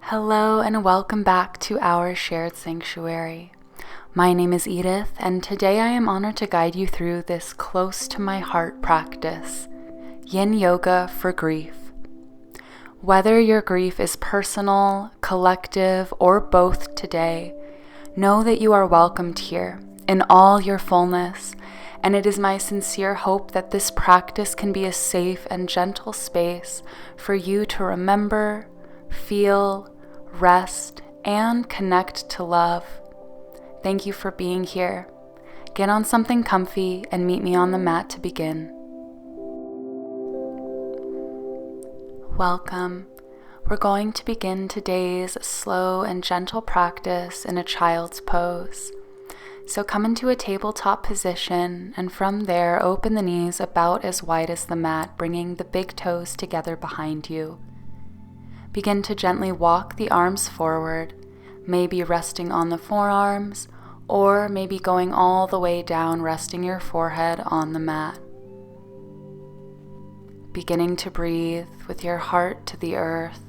Hello and welcome back to our shared sanctuary. My name is Edith, and today I am honored to guide you through this close to my heart practice, Yin Yoga for grief. Whether your grief is personal, collective, or both today, know that you are welcomed here in all your fullness, and it is my sincere hope that this practice can be a safe and gentle space for you to remember, feel, rest, and connect to love. Thank you for being here. Get on something comfy and meet me on the mat to begin. Welcome. We're going to begin today's slow and gentle practice in a child's pose. So come into a tabletop position, and from there open the knees about as wide as the mat, bringing the big toes together behind you. Begin to gently walk the arms forward, maybe resting on the forearms, or maybe going all the way down, resting your forehead on the mat. Beginning to breathe with your heart to the earth.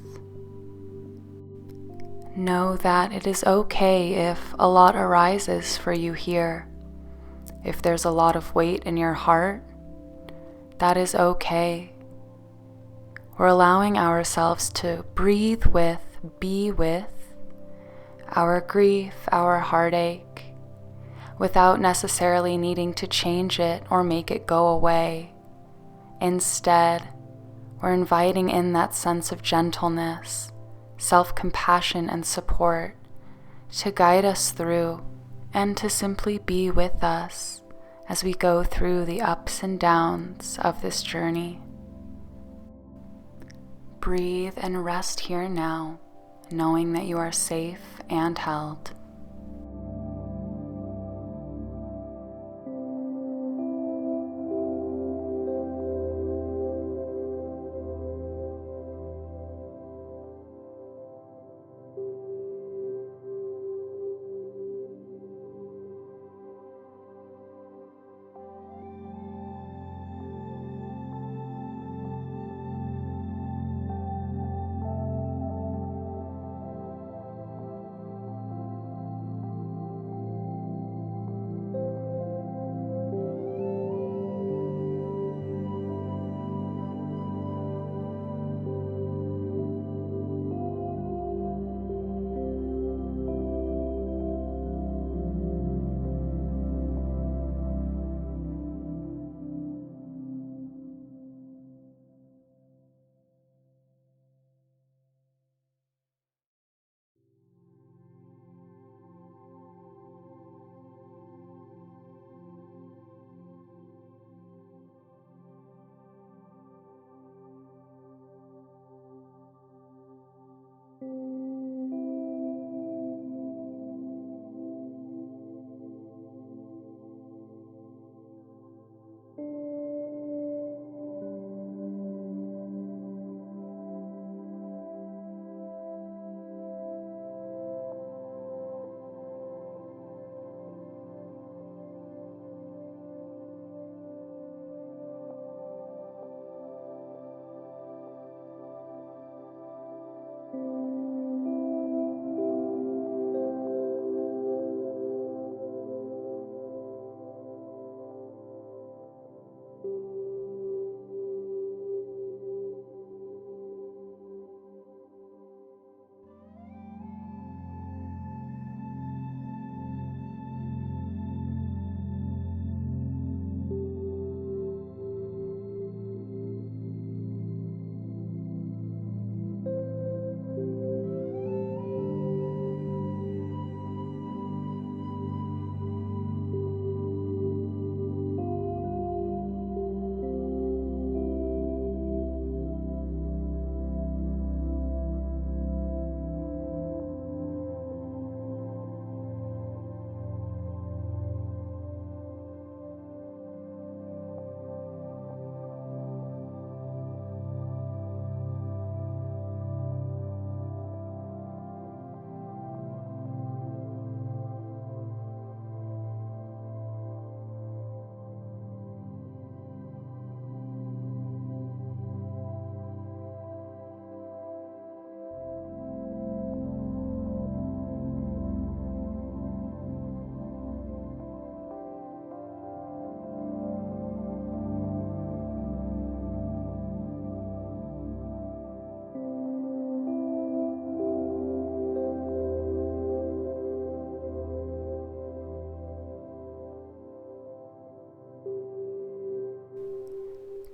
Know that it is okay if a lot arises for you here. If there's a lot of weight in your heart, that is okay. We're allowing ourselves to breathe with, be with our grief, our heartache, without necessarily needing to change it or make it go away. Instead, we're inviting in that sense of gentleness, self-compassion, and support to guide us through and to simply be with us as we go through the ups and downs of this journey. Breathe and rest here now, knowing that you are safe and held.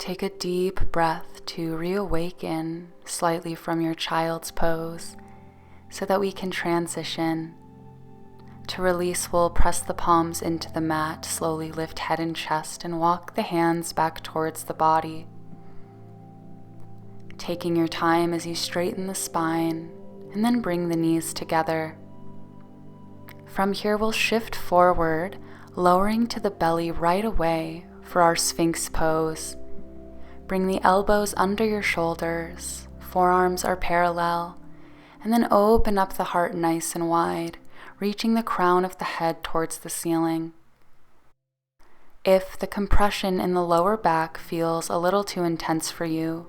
Take a deep breath to reawaken slightly from your child's pose so that we can transition. To release, we'll press the palms into the mat, slowly lift head and chest, and walk the hands back towards the body. Taking your time as you straighten the spine and then bring the knees together. From here, we'll shift forward, lowering to the belly right away for our Sphinx pose. Bring the elbows under your shoulders, forearms are parallel, and then open up the heart nice and wide, reaching the crown of the head towards the ceiling. If the compression in the lower back feels a little too intense for you,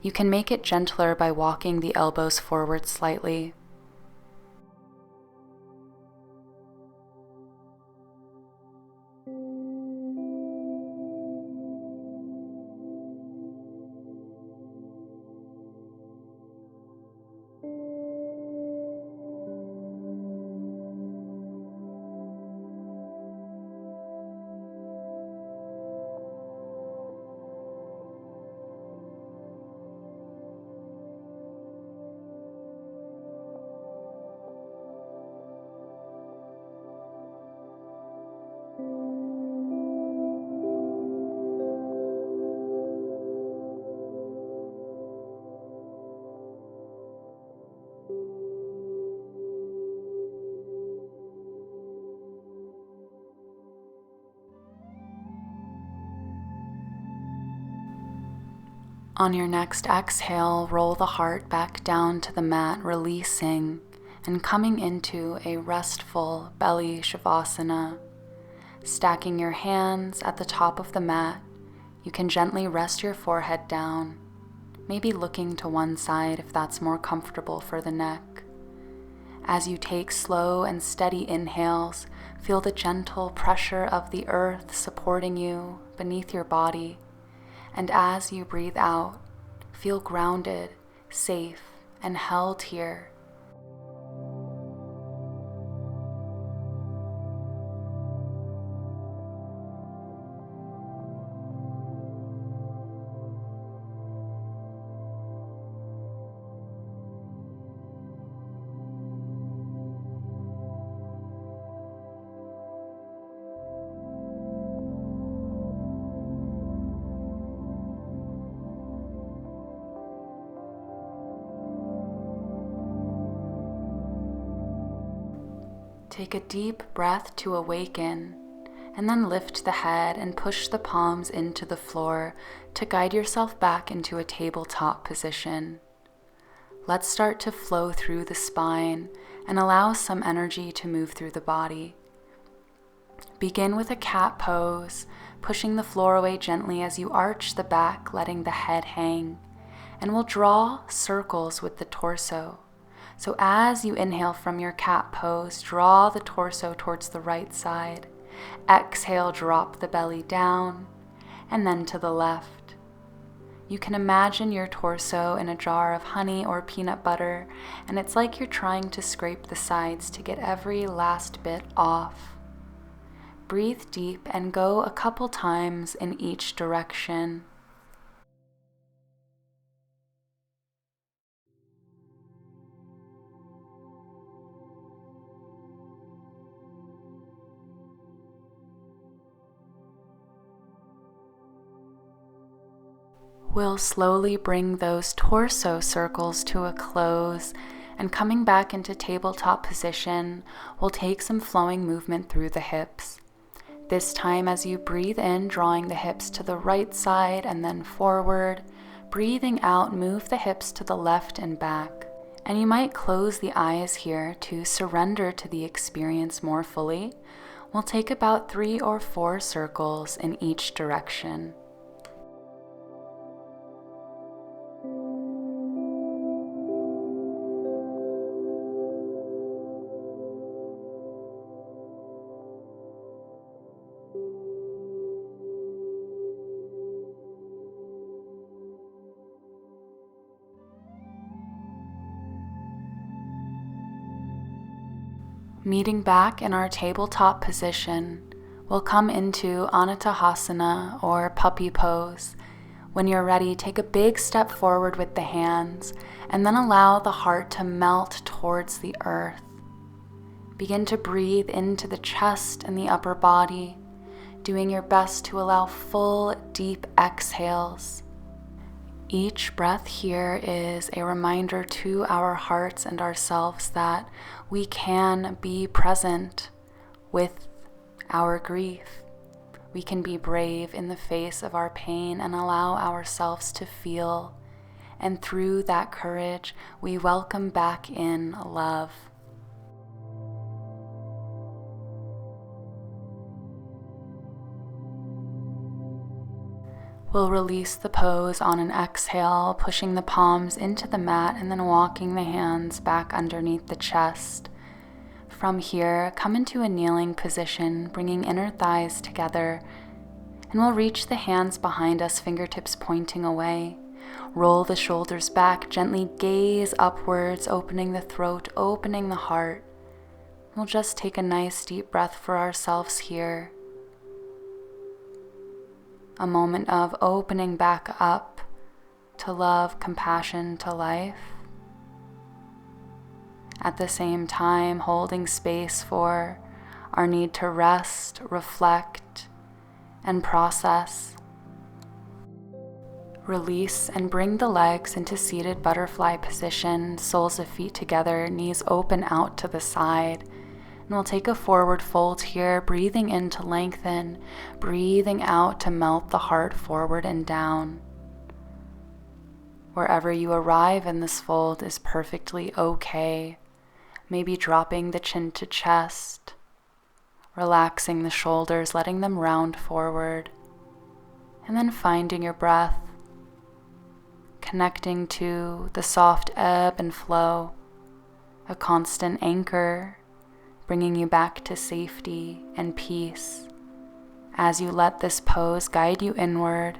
you can make it gentler by walking the elbows forward slightly. On your next exhale, roll the heart back down to the mat, releasing and coming into a restful belly shavasana. Stacking your hands at the top of the mat, you can gently rest your forehead down, maybe looking to one side if that's more comfortable for the neck. As you take slow and steady inhales, feel the gentle pressure of the earth supporting you beneath your body. And as you breathe out, feel grounded, safe, and held here. Take a deep breath to awaken, and then lift the head and push the palms into the floor to guide yourself back into a tabletop position. Let's start to flow through the spine and allow some energy to move through the body. Begin with a cat pose, pushing the floor away gently as you arch the back, letting the head hang, and we'll draw circles with the torso. So as you inhale from your cat pose, draw the torso towards the right side. Exhale, drop the belly down, and then to the left. You can imagine your torso in a jar of honey or peanut butter, and it's like you're trying to scrape the sides to get every last bit off. Breathe deep and go a couple times in each direction. We'll slowly bring those torso circles to a close, and coming back into tabletop position, we'll take some flowing movement through the hips. This time as you breathe in, drawing the hips to the right side and then forward. Breathing out, move the hips to the left and back. And you might close the eyes here to surrender to the experience more fully. We'll take about 3 or 4 circles in each direction. Meeting back in our tabletop position, we'll come into Anutahasana or puppy pose, When you're ready, take a big step forward with the hands and then allow the heart to melt towards the earth. Begin to breathe into the chest and the upper body, doing your best to allow full, deep exhales. Each breath here is a reminder to our hearts and ourselves that we can be present with our grief. We can be brave in the face of our pain and allow ourselves to feel. And through that courage, we welcome back in love. We'll release the pose on an exhale, pushing the palms into the mat and then walking the hands back underneath the chest. From here, come into a kneeling position, bringing inner thighs together, and we'll reach the hands behind us, fingertips pointing away. Roll the shoulders back, gently gaze upwards, opening the throat, opening the heart. We'll just take a nice deep breath for ourselves here. A moment of opening back up to love, compassion, to life. At the same time, holding space for our need to rest, reflect, and process. Release and bring the legs into seated butterfly position, soles of feet together, knees open out to the side. And we'll take a forward fold here, breathing in to lengthen, breathing out to melt the heart forward and down. Wherever you arrive in this fold is perfectly okay. Maybe dropping the chin to chest, relaxing the shoulders, letting them round forward, and then finding your breath, connecting to the soft ebb and flow, a constant anchor, bringing you back to safety and peace as you let this pose guide you inward.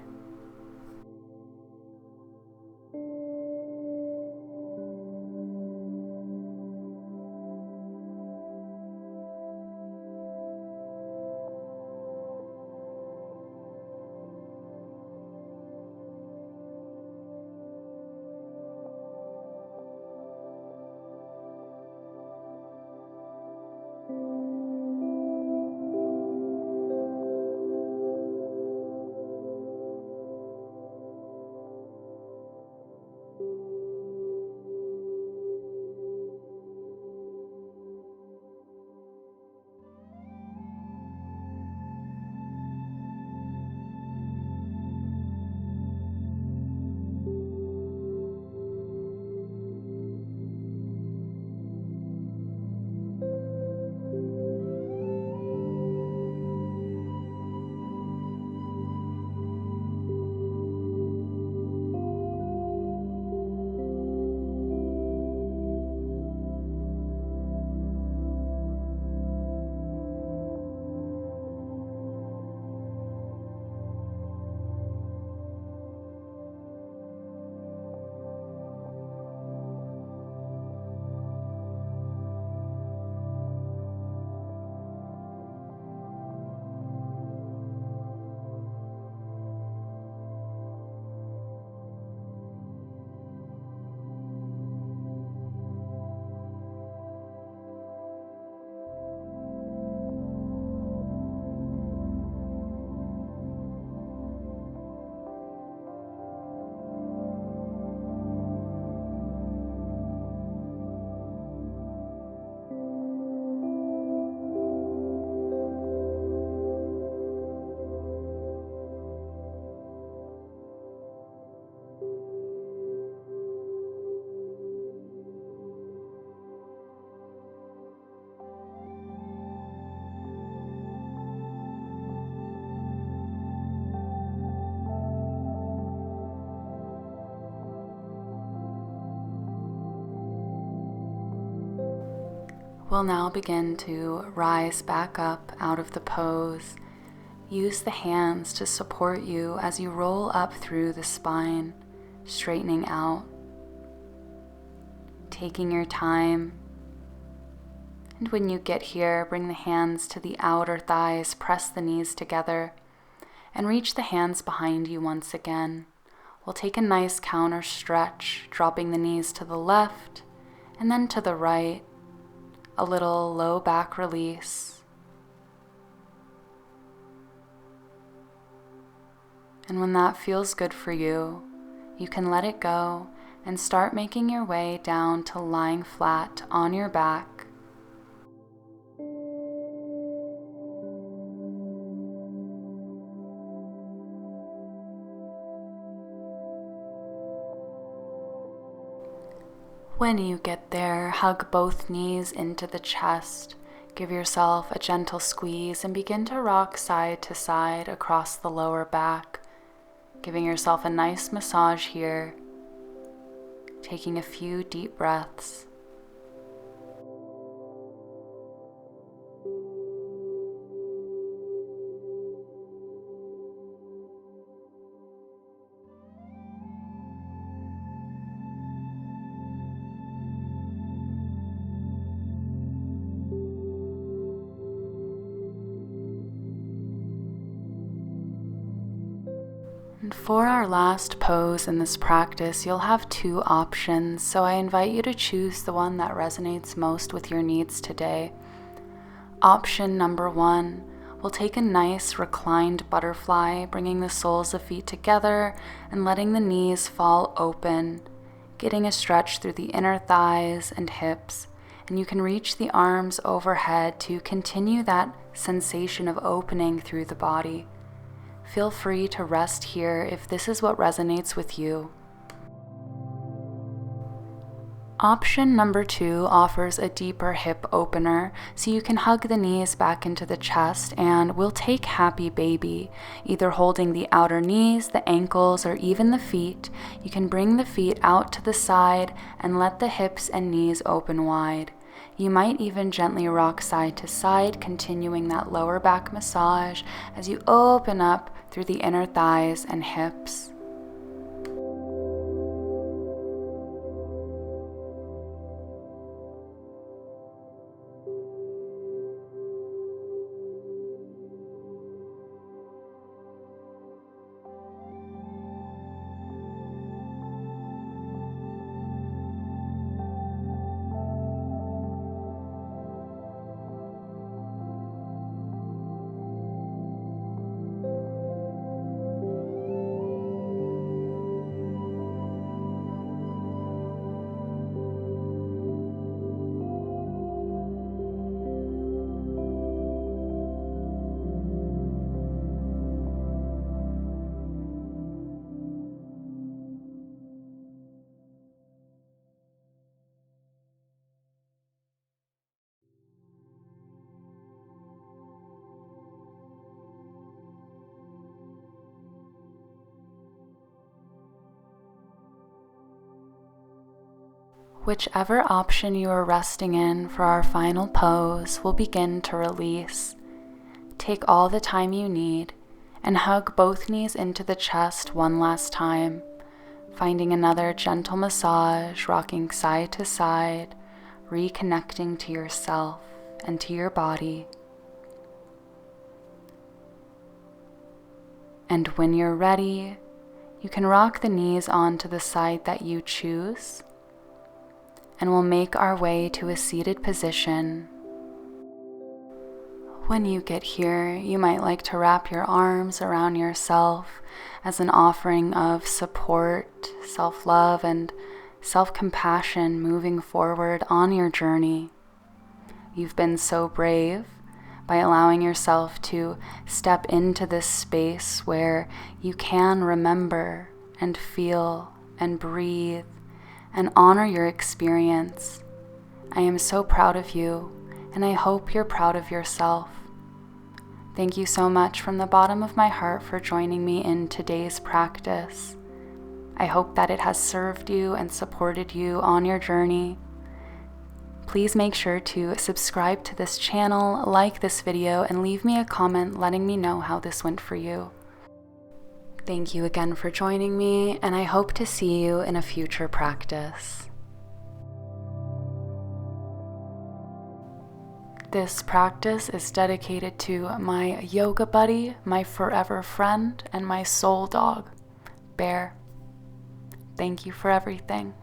We'll now begin to rise back up out of the pose. Use the hands to support you as you roll up through the spine, straightening out. Taking your time. And when you get here, bring the hands to the outer thighs, press the knees together, and reach the hands behind you once again. we'll take a nice counter stretch, dropping the knees to the left and then to the right, a little low back release. And when that feels good for you, you can let it go and start making your way down to lying flat on your back. When you get there, hug both knees into the chest. Give yourself a gentle squeeze and begin to rock side to side across the lower back, giving yourself a nice massage here, taking a few deep breaths. And for our last pose in this practice, you'll have two options, so I invite you to choose the one that resonates most with your needs today. Option number one, we'll take a nice reclined butterfly, bringing the soles of feet together and letting the knees fall open, getting a stretch through the inner thighs and hips, and you can reach the arms overhead to continue that sensation of opening through the body. Feel free to rest here if this is what resonates with you. Option number two offers a deeper hip opener, so you can hug the knees back into the chest, and we'll take happy baby, either holding the outer knees, the ankles, or even the feet. You can bring the feet out to the side and let the hips and knees open wide. You might even gently rock side to side, continuing that lower back massage as you open up through the inner thighs and hips. Whichever option you are resting in for our final pose will begin to release. Take all the time you need and hug both knees into the chest one last time, finding another gentle massage, rocking side to side, reconnecting to yourself and to your body. And when you're ready, you can rock the knees onto the side that you choose, and we'll make our way to a seated position. When you get here, you might like to wrap your arms around yourself as an offering of support, self-love, and self-compassion moving forward on your journey. You've been so brave by allowing yourself to step into this space where you can remember and feel and breathe and honor your experience. I am so proud of you, and I hope you're proud of yourself. Thank you so much from the bottom of my heart for joining me in today's practice. I hope that it has served you and supported you on your journey. Please make sure to subscribe to this channel, like this video, and leave me a comment letting me know how this went for you. Thank you again for joining me, and I hope to see you in a future practice. This practice is dedicated to my yoga buddy, my forever friend, and my soul dog, Bear. Thank you for everything.